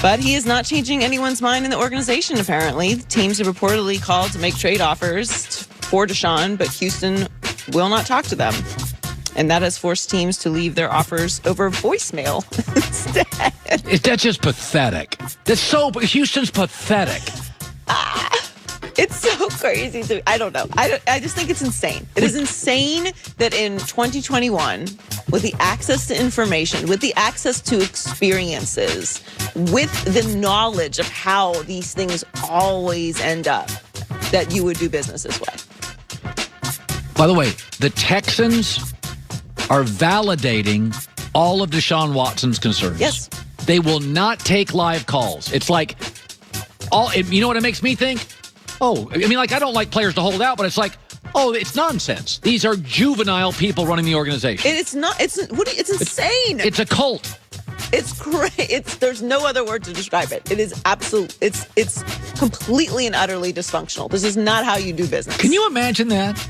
But he is not changing anyone's mind in the organization, apparently. The teams have reportedly called to make trade offers for Deshaun, but Houston will not talk to them. And that has forced teams to leave their offers over voicemail instead. That's just pathetic. Houston's pathetic. It's so crazy to me. I don't know. I just think it's insane. It is insane that in 2021, with the access to information, with the access to experiences, with the knowledge of how these things always end up, that you would do business this way. By the way, the Texans are validating all of Deshaun Watson's concerns. Yes. They will not take live calls. It's like, you know what it makes me think? I don't like players to hold out, but it's like, it's nonsense. These are juvenile people running the organization. It's not. It's insane. It's a cult. It's great. There's no other word to describe it. It is absolute. It's completely and utterly dysfunctional. This is not how you do business. Can you imagine that?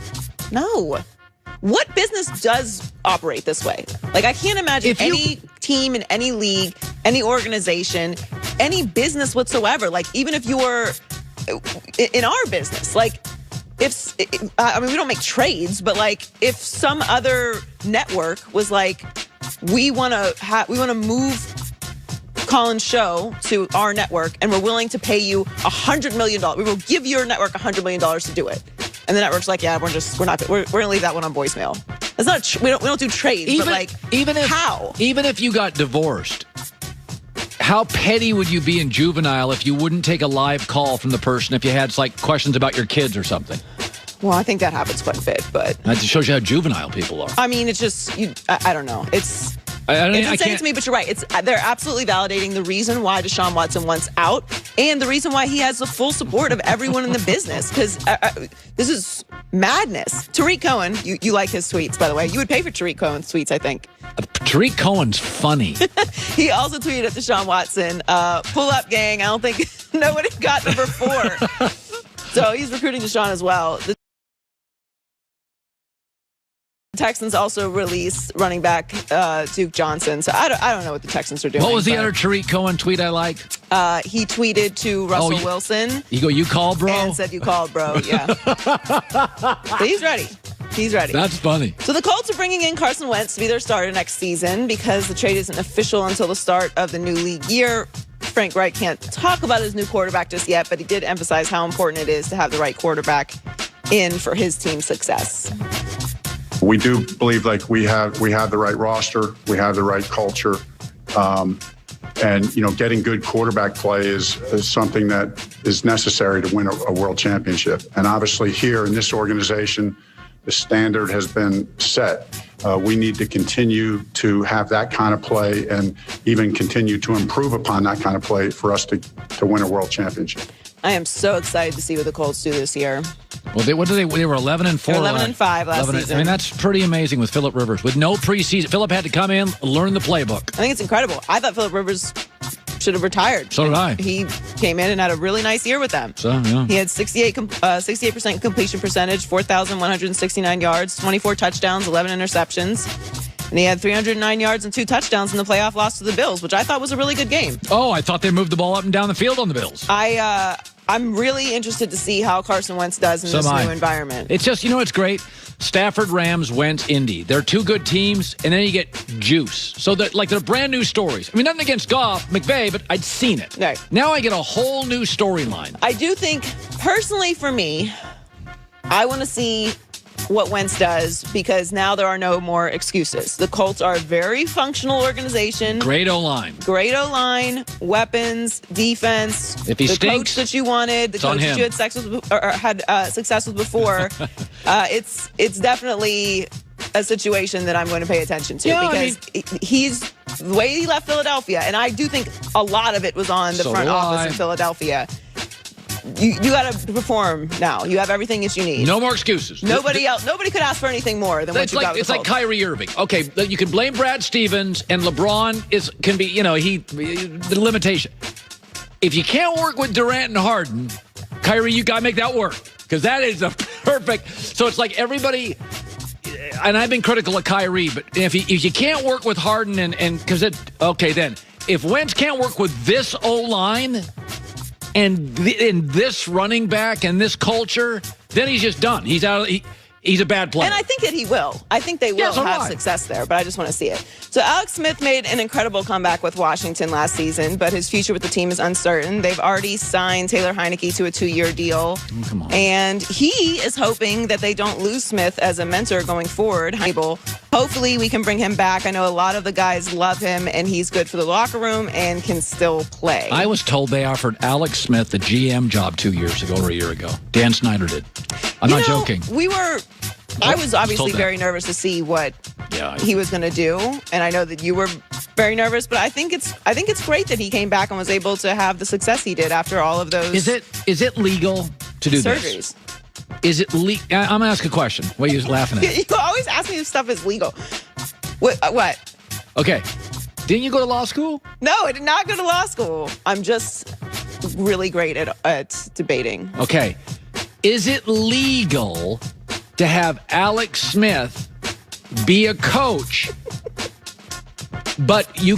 No. What business does operate this way? Like, I can't imagine any team in any league, any organization, any business whatsoever. Like, even if you were in our business, like, we don't make trades, but like, if some other network was like, we want to move Colin's show to our network, and we're willing to pay you $100 million. We will give your network $100 million to do it. And the network's like, yeah, we're gonna leave that one on voicemail. It's not. We don't do trades. How? Even if you got divorced, how petty would you be in juvenile if you wouldn't take a live call from the person if you had questions about your kids or something? Well, I think that happens quite a bit, but that just shows you how juvenile people are. I mean, it's just I don't know. It's insane to me, but you're right. They're absolutely validating the reason why Deshaun Watson wants out and the reason why he has the full support of everyone in the business, because this is madness. Tariq Cohen, you like his tweets, by the way. You would pay for Tariq Cohen's tweets, I think. Tariq Cohen's funny. He also tweeted at Deshaun Watson, pull up, gang. I don't think nobody got number 4. So he's recruiting Deshaun as well. The Texans also released running back Duke Johnson. So I don't know what the Texans are doing. What was the other Tariq Cohen tweet I liked? He tweeted to Russell Wilson. You called, bro? And said, you called, bro. Yeah. But he's ready. He's ready. That's funny. So the Colts are bringing in Carson Wentz to be their starter next season because the trade isn't official until the start of the new league year. Frank Reich can't talk about his new quarterback just yet, but he did emphasize how important it is to have the right quarterback in for his team's success. We do believe we have the right roster, we have the right culture, and getting good quarterback play is something that is necessary to win a world championship. And obviously here in this organization, the standard has been set. We need to continue to have that kind of play and even continue to improve upon that kind of play for us to win a world championship. I am so excited to see what the Colts do this year. Well, they were 11-4. They were 11-5 last season. I mean, that's pretty amazing with Phillip Rivers. With no preseason, Phillip had to come in, learn the playbook. I think it's incredible. I thought Phillip Rivers should have retired. So did I. He came in and had a really nice year with them. So, yeah. He had 68% completion percentage, 4,169 yards, 24 touchdowns, 11 interceptions. And he had 309 yards and 2 touchdowns in the playoff loss to the Bills, which I thought was a really good game. Oh, I thought they moved the ball up and down the field on the Bills. I'm really interested to see how Carson Wentz does in this new environment. It's just, it's great. Stafford, Rams, Wentz, Indy. They're 2 good teams, and then you get juice. So they're brand new stories. I mean, nothing against Goff, McVay, but I'd seen it. Right. Now I get a whole new storyline. I do think, personally for me, I want to see what Wentz does, because now there are no more excuses. The Colts are a very functional organization. Great O-line. Great O-line, weapons, defense. If he the stinks, coach that you wanted, the coach that you had success with before. It's definitely a situation that I'm going to pay attention to, because he's the way he left Philadelphia, and I do think a lot of it was on the front office in Philadelphia. You got to perform now. You have everything that you need. No more excuses. Nobody could ask for anything more than what you got with the Colts. It's like Kyrie Irving. Okay, you can blame Brad Stevens, and LeBron can be, the limitation. If you can't work with Durant and Harden, Kyrie, you got to make that work, because that is a perfect. So it's like everybody. And I've been critical of Kyrie, but if you can't work with Harden and because then if Wentz can't work with this O-line and this running back and this culture, then he's just done. He's out. He's a bad player. And I think that he will. I think they will have success there, but I just want to see it. So Alex Smith made an incredible comeback with Washington last season, but his future with the team is uncertain. They've already signed Taylor Heinicke to a 2-year deal. Oh, come on. And he is hoping that they don't lose Smith as a mentor going forward. Hopefully we can bring him back. I know a lot of the guys love him, and he's good for the locker room and can still play. I was told they offered Alex Smith the GM job 2 years ago or a year ago. Dan Snyder did. I'm not joking. I was obviously very nervous to see what he was going to do, and I know that you were very nervous. But I think it's great that he came back and was able to have the success he did after all of those. Is it legal to do surgeries? This? Is it legal? I'm going to ask a question. What are you laughing at? You always ask me if stuff is legal. What? Okay. Didn't you go to law school? No, I did not go to law school. I'm just really great at debating. Okay. Is it legal to have Alex Smith be a coach, but he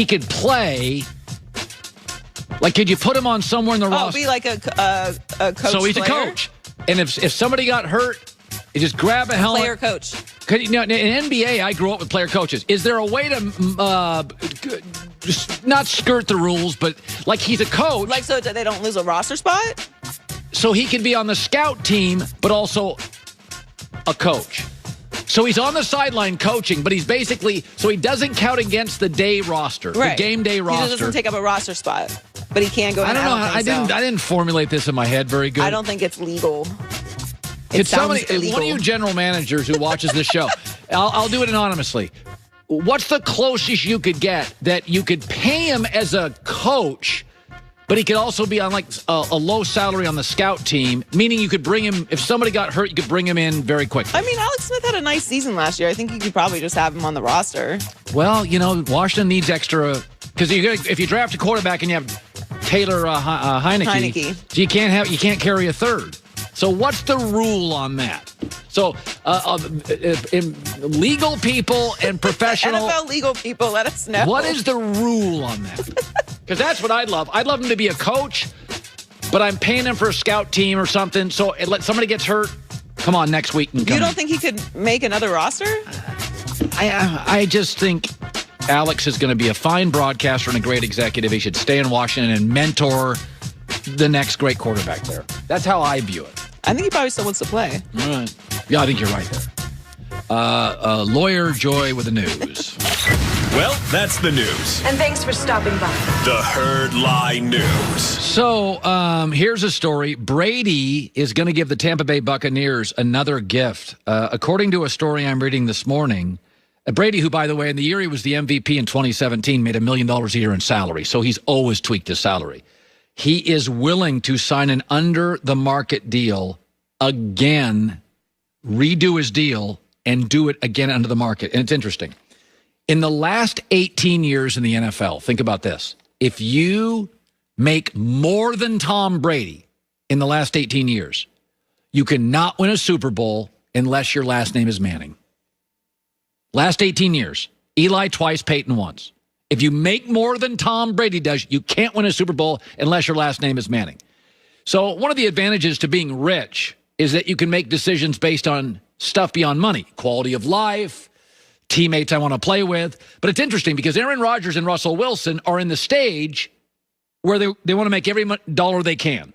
could play? Like, could you put him on somewhere in the roster? Be like a coach. So he's player? a coach. And if somebody got hurt, you just grab a helmet. Player coach. In NBA, I grew up with player coaches. Is there a way to just not skirt the rules, but like he's a coach? Like so that they don't lose a roster spot? So he could be on the scout team, but also a coach. So he's on the sideline coaching, but he's basically, so he doesn't count against the day roster, the game day roster. He just doesn't take up a roster spot, but he can go. I don't know. I didn't formulate this in my head very good. I don't think it's legal. Could somebody, one of you general managers who watches this show, I'll do it anonymously. What's the closest you could get that you could pay him as a coach, but he could also be on like a low salary on the scout team, meaning you could bring him, if somebody got hurt, you could bring him in very quickly. I mean, Alex Smith had a nice season last year. I think you could probably just have him on the roster. Well, Washington needs extra, because if you draft a quarterback and you have Taylor Heinicke, you can't carry a third. So what's the rule on that? So legal people and professional NFL legal people, let us know. What is the rule on that? Because that's what I'd love. I'd love him to be a coach, but I'm paying him for a scout team or something. So somebody gets hurt, come on, next week. You don't think he could make another roster? I just think Alex is going to be a fine broadcaster and a great executive. He should stay in Washington and mentor the next great quarterback there. That's how I view it. I think he probably still wants to play. All right. Yeah, I think you're right there. Lawyer Joy with the news. Well, that's the news. And thanks for stopping by. The Herd Lie News. So here's a story. Brady is going to give the Tampa Bay Buccaneers another gift. According to a story I'm reading this morning, Brady, who, by the way, in the year he was the MVP in 2017, made $1 million a year in salary. So he's always tweaked his salary. He is willing to sign an under-the-market deal again, redo his deal, and do it again under the market. And it's interesting. In the last 18 years in the NFL, think about this. If you make more than Tom Brady in the last 18 years, you cannot win a Super Bowl unless your last name is Manning. Last 18 years. Eli twice, Peyton once. If you make more than Tom Brady does, you can't win a Super Bowl unless your last name is Manning. So one of the advantages to being rich is that you can make decisions based on stuff beyond money, quality of life, teammates I want to play with. But it's interesting because Aaron Rodgers and Russell Wilson are in the stage where they want to make every dollar they can.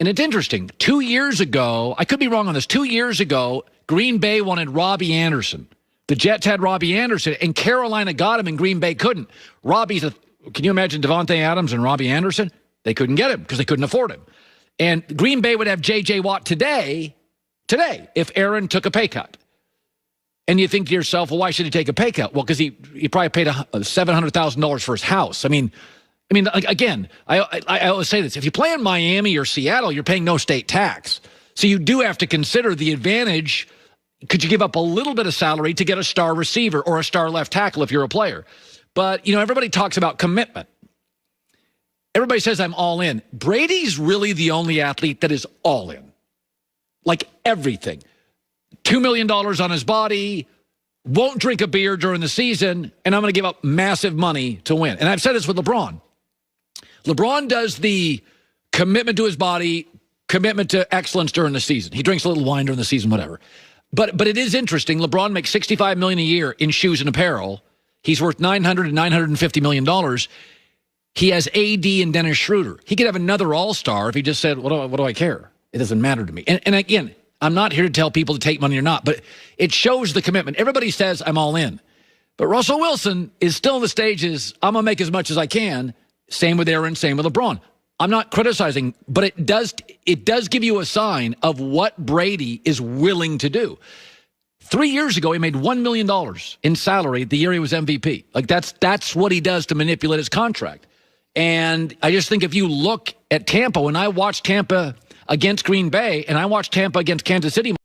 And it's interesting. 2 years ago, I could be wrong on this, 2 years ago, Green Bay wanted Robbie Anderson. The Jets had Robbie Anderson, and Carolina got him, and Green Bay couldn't. Can you imagine Devontae Adams and Robbie Anderson? They couldn't get him because they couldn't afford him. And Green Bay would have J.J. Watt today, if Aaron took a pay cut. And you think to yourself, well, why should he take a pay cut? Well, because he probably paid $700,000 for his house. I mean, again, I always say this. If you play in Miami or Seattle, you're paying no state tax. So you do have to consider the advantage. Could you give up a little bit of salary to get a star receiver or a star left tackle if you're a player? But, everybody talks about commitment. Everybody says I'm all in. Brady's really the only athlete that is all in. Like everything. $2 million on his body, won't drink a beer during the season, and I'm going to give up massive money to win. And I've said this with LeBron. LeBron does the commitment to his body, commitment to excellence during the season. He drinks a little wine during the season, whatever. But it is interesting. LeBron makes $65 million a year in shoes and apparel. He's worth $900 to $950 million. He has AD and Dennis Schroeder. He could have another all-star if he just said, what do I care? It doesn't matter to me. And again, I'm not here to tell people to take money or not, but it shows the commitment. Everybody says I'm all in. But Russell Wilson is still in the stages, I'm going to make as much as I can. Same with Aaron, same with LeBron. I'm not criticizing, but it does give you a sign of what Brady is willing to do. 3 years ago, he made $1 million in salary the year he was MVP. Like that's what he does to manipulate his contract. And I just think if you look at Tampa, when I watched Tampa against Green Bay and I watched Tampa against Kansas City,